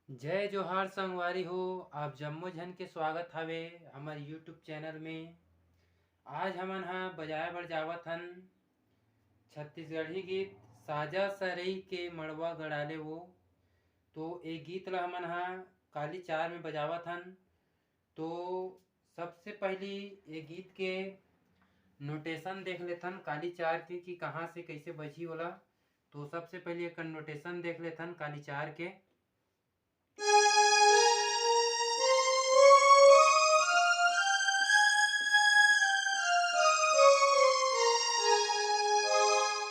जय जोहार संगवारी हो। आप जम्मो झन के स्वागत हवे हमार यूट्यूब चैनल में। आज हमन हा बजाए बर जावत हन छत्तीसगढ़ी गीत साजा सरई के मड़वा गड़ाले वो। तो ये गीत ला हमन हा काली चार में बजावत हन। तो सबसे पहली ये गीत के नोटेशन देख लेथन काली चार के कि कहाँ से कैसे बजी होला। तो सबसे पहले एक नोटेशन देख लेथन काली चार के।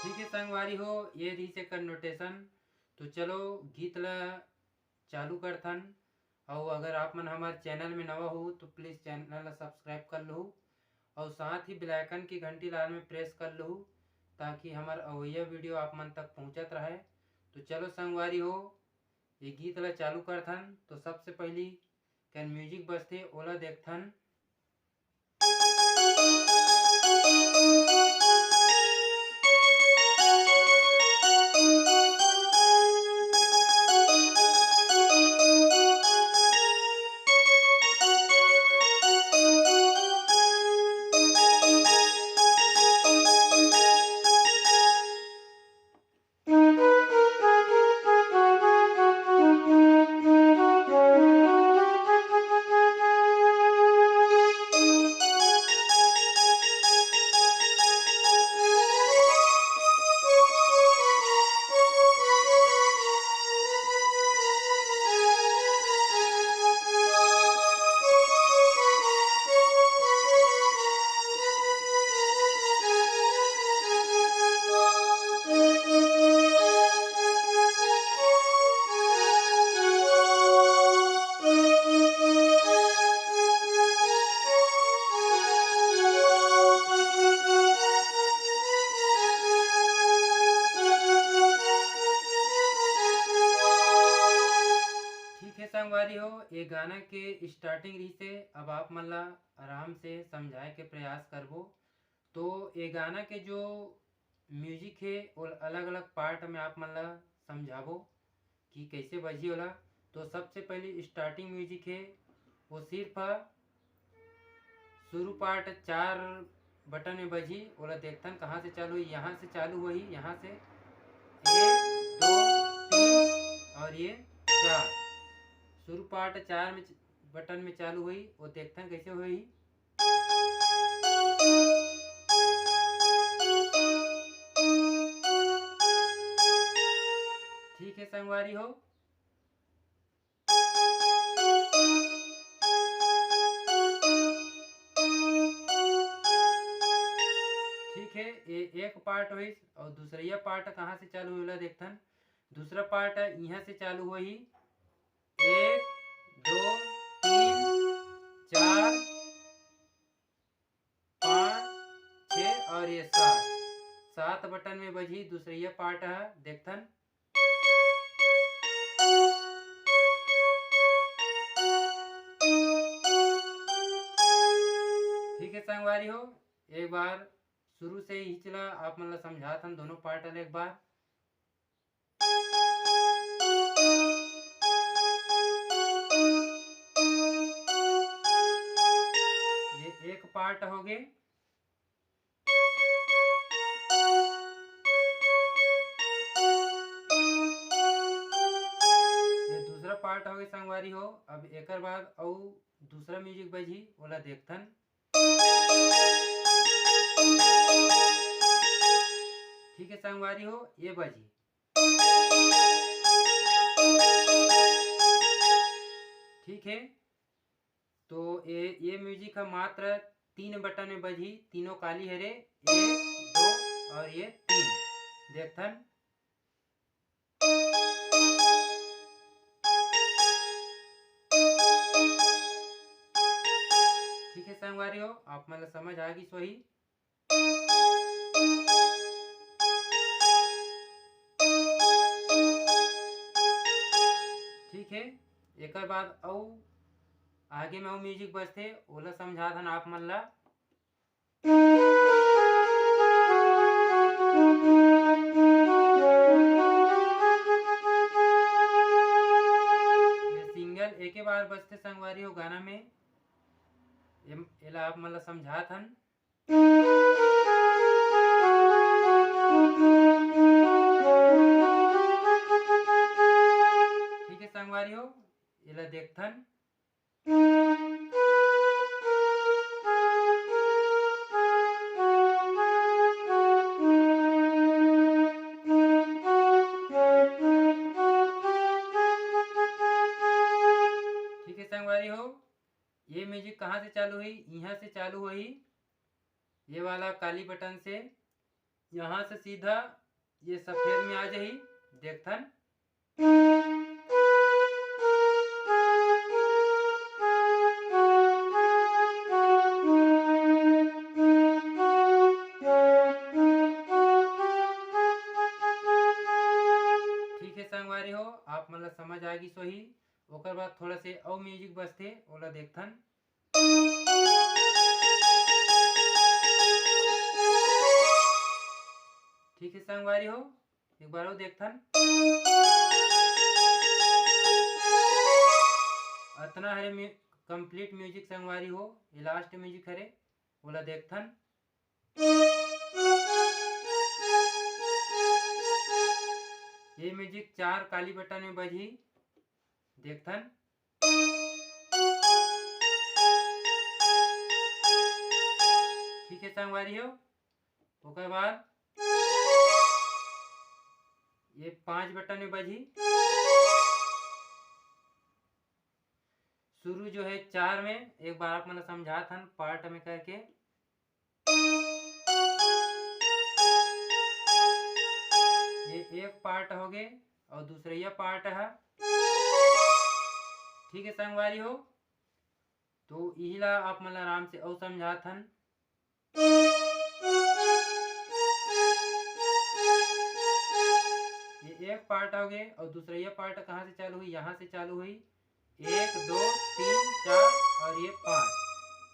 ठीक है संगवारी हो, ये रही से कर नोटेशन। तो चलो गीत ला चालू करथन। और अगर आप मन हमारे चैनल में नवा हो तो प्लीज़ चैनल ला सब्सक्राइब कर लो और साथ ही बेल आइकन की घंटी लाल में प्रेस कर लो ताकि हमार अवैया वीडियो आप मन तक पहुंचत रहे। तो चलो संगवारी हो, ये गीत ला चालू करथन। तो सबसे पहली कैन म्यूजिक बजते ओला देखथन। ठीक है संगवारी हो, ये गाना के स्टार्टिंग रही से अब आप मन ला आराम से समझाए के प्रयास करबो। तो ये गाना के जो म्यूजिक है वो अलग अलग पार्ट में आप मन ला समझाबो कि कैसे बजी होला। तो सबसे पहले स्टार्टिंग म्यूजिक है वो सिर्फ शुरू पार्ट 4 बटन में बजी। ओला देखथन कहाँ से चालू हुई। यहाँ से चालू हुई, यहाँ से 1 2 3 और ये 4। शुरू पार्ट 4 में बटन में चालू हुई, वो देखथन कैसे हुई। ठीक है संगवारी हो, ठीक है। ये एक पार्ट हुई और दूसरा पार्ट कहाँ से चालू हुई देखथन। दूसरा पार्ट यहाँ से चालू हुई 1 2 3 4 5 6 और ये 7 बटन में बजी दूसरा पार्ट है देखथन। ठीक है संगवारी हो, एक बार शुरू से ही चला आप मतलब समझात हम दोनों पार्ट अलग एक बार। ये एक पार्ट हो गए। ये दूसरा पार्ट हो गए संगवारी हो। अब एक बाद और दूसरा म्यूजिक बजी ओला देखथन। ठीक है संगवारी हो, ये बजी। ठीक है, तो ये म्यूजिक का मात्र 3 बटन में बजी, तीनों काली हरे 1 2 और ये 3 देखथन। ठीक है संगवारी हो, आप मतलब समझ आ गई सोही। ठीक है, एक बाद और आगे में वो म्यूजिक बजते ओला समझा थन आप मन ला। प्रकार बजते संगवारी हो गाना में एला आप मतलब समझात हन। ठीक है संगवारी हो एला देखथन। ठीक है संगवारी हो ये म्यूजिक कहाँ से चालू हुई, यहाँ से चालू हुई, ये वाला काली बटन से। यहाँ से सीधा ये सफेद में आ जाही देखथन। ठीक है संगवारी हो आप मतलब समझ आगी सोही। ओकर बाद थोड़ा से और म्यूजिक बजते ओला देखथन। ठीक है संगवारी हो एक बार और देखथन। अतना हरे कंप्लीट म्यूजिक संगवारी हो ये लास्ट म्यूजिक हरे ओला देखथन। ये म्यूजिक 4 काली बटन में बजी देखथन। ठीक है संगवारी हो ओकर बाद ये 5 बटन में बजी। शुरू जो है 4 में एक बार आप मतलब समझा था पार्ट में करके। ये एक पार्ट हो गए और दूसरा पार्ट है। ठीक है संगवारी हो तो यही ला आप मतलब आराम से और समझा थन। ये एक पार्ट हो गए और दूसरा पार्ट कहाँ से चालू हुई, यहाँ से चालू हुई 1 2 3 4 और ये 5।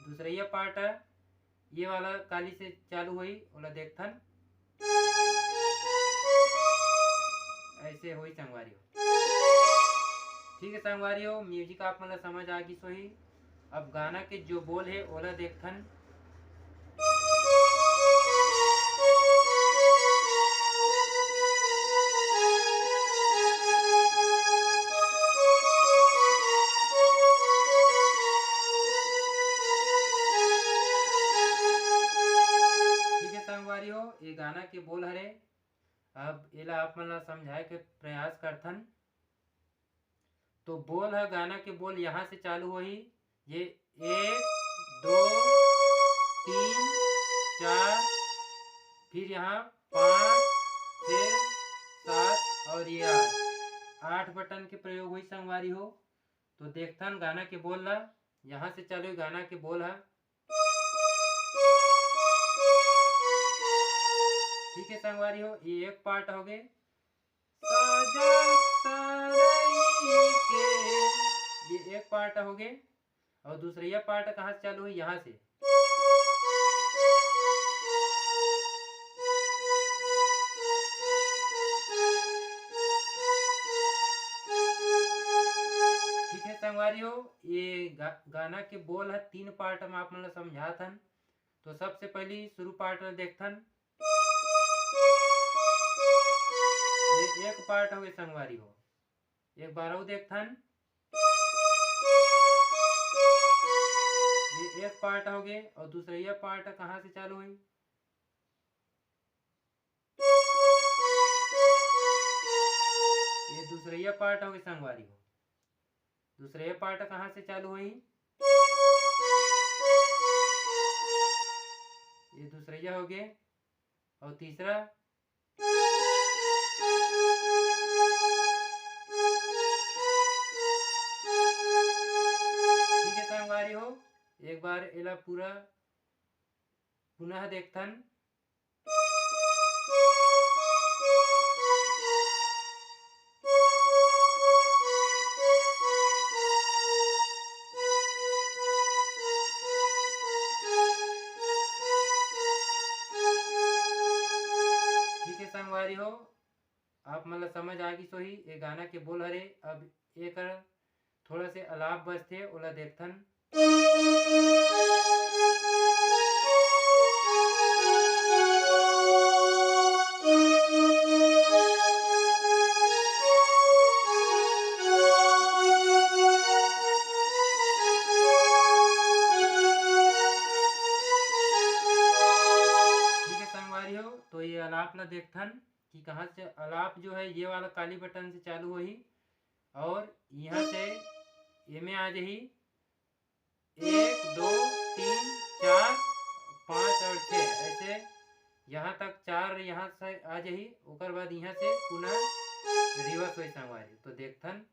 दूसरा पार्ट है ये वाला काली से चालू हुई ओला देखथन। ऐसे हुई संगवारी हो। ठीक है संगवारी हो म्यूजिक आप मतलब समझ आ गई सोही। अब गाना के जो बोल है ओला देखथन। ठीक है संगवारी हो ये गाना के बोल हरे। अब एला आप मतलब समझाए के प्रयास करथन। तो बोल है गाना के बोल यहाँ से चालू हुई ये 1 2 3 4 फिर यहाँ 5 6 7 और ये 8 बटन के प्रयोग हुई संगवारी हो। तो देखथन गाना के बोल ला यहाँ से चालू गाना के बोल है। ठीक है संगवारी हो ये एक पार्ट हो गए। ये एक पार्ट हो गए और दूसरा पार्ट कहाँ से चालू हुई, यहाँ से। ठीक है संगवारी हो ये गाना के बोल है 3 पार्ट में आप मतलब समझा थन। तो सबसे पहली शुरू पार्ट में देखथन। ये एक पार्ट हो गए संगवारी हो एक बार और देखथन। ये एक पार्ट हो गए और दूसरा पार्ट कहाँ से चालू हुई, ये दूसरा पार्ट हो गए संगवारी हो। दूसरा पार्ट कहाँ से चालू हुई, ये दूसरा हो गए और तीसरा। ठीक है संगवारी हो एक बार एला पूरा पुनः देखथन। ठीक है संगवारी हो आप मतलब समझ आ गई सोही ये गाना के बोल हरे। अब एक थोड़ा से अलाप बजथे ओला देखथन। ठीक है संगवारी हो, तो ये अलाप ला देखथन कि कहाँ से अलाप जो है ये वाला काली बटन से चालू होही और यहाँ से ये में आ जाही 1 2 3 4 5 और 6 ऐसे यहाँ तक 4 यहाँ से आ जाही। ओकर बाद यहाँ से पुनः रिवर्स होई संगवारी, तो देखथन।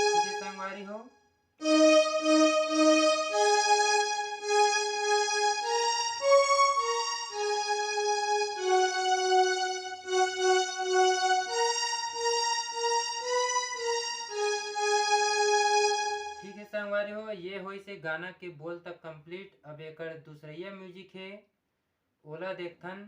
ठीक है संगवारी हो, ठीक है संगवारी हो, ये होई से गाना के बोल तक कंप्लीट। अब एकर दूसरिया म्यूजिक है ओला देखथन।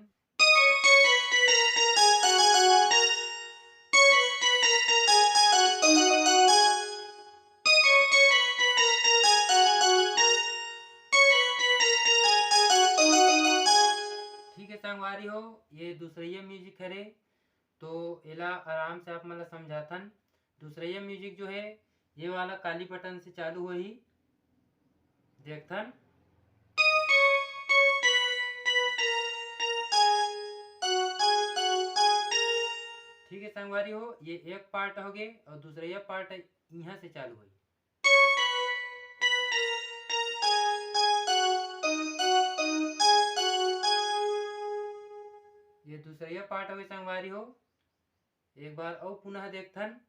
ठीक है संगवारी हो, ये दूसरिया म्यूजिक हरे, तो एला आराम से आप मतलब समझाथन। दूसरिया म्यूजिक जो है ये वाला काली बटन से चालू होही, देखथन। ठीक है संगवारी हो, ये एक पार्ट हो गए और दूसरा पार्ट यहाँ से चालू हुई। ये दूसरा पार्ट हो गई संगवारी हो, एक बार और पुनः देखथन।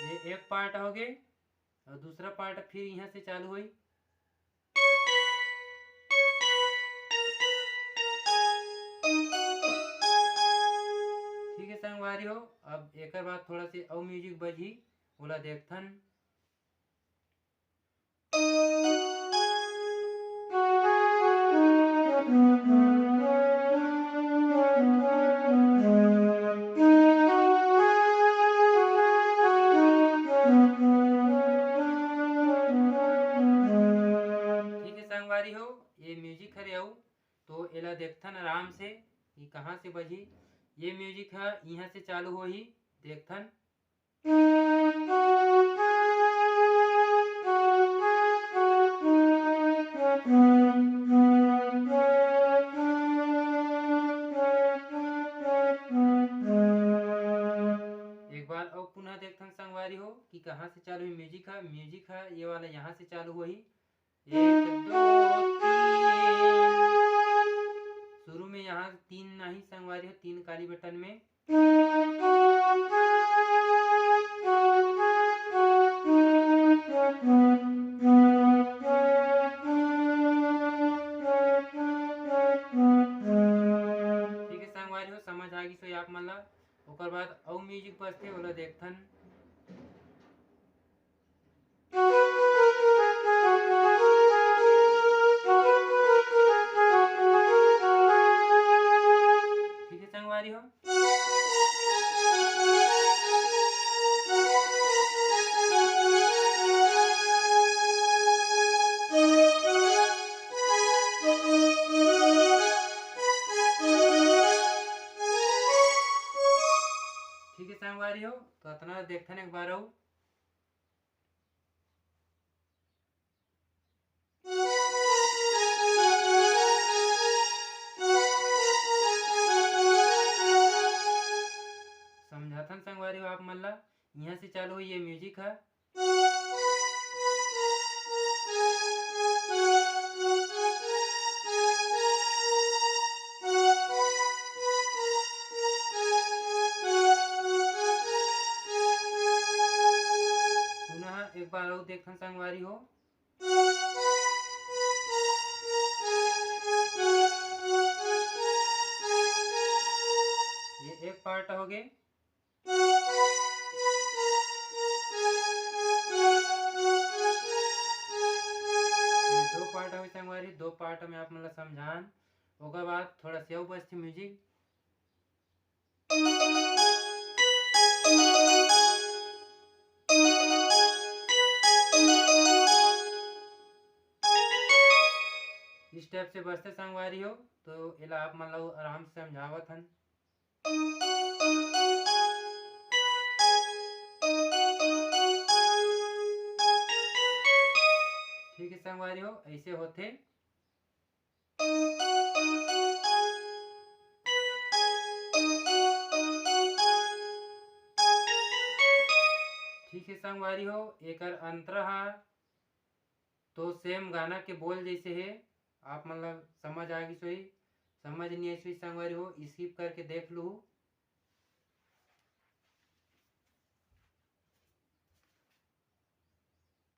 ये एक पार्ट हो गए और दूसरा पार्ट फिर यहाँ से चालू हुई। ठीक है संगवारी हो, अब एक बाद थोड़ा से और म्यूजिक बजी बोला देखथन। ठीक है संगवारी हो, ये म्यूजिक हरे आऊ तो एला देखथन आराम से कि कहाँ से बजी। ये म्यूजिक है यहाँ से चालू हो ही, देखथन। एक बार और पुनः देखथन संगवारी हो कि कहाँ से चालू हुई। म्यूजिक है ये वाला यहाँ से चालू हो ही। 1 2 3 शुरू में यहाँ 3 नहीं संगवारी हो, 3 काली बटन में। ठीक है संगवारी हो, समझ आ गई सो आप मन ला। ओकर बाद और म्यूजिक बजते ओला देखथन। ठीक है संगवारी हो, ठीक है संगवारी हो, तो इतना देखथन एक बार और। समझाथन संगवारी हो आप मन ला, यहाँ से चालू हुई ये म्यूजिक है। पुनः एक बार और देखथन संगवारी हो। संगवारी 2 पार्ट में आप मन ला समझान। ओकर बाद थोड़ा से अउ बजथे म्यूजिक। इस टाइप से बजते संगवारी हो। तो एला आप मन ला आराम से समझावत हन। ठीक है संगवारी हो, ऐसे होथे। ठीक है संगवारी हो, एकर अंतरा हा तो सेम गाना के बोल जैसे है। आप मतलब समझ आ गई सोई, समझ नहीं आई सोई संगवारी हो स्किप करके देख लू।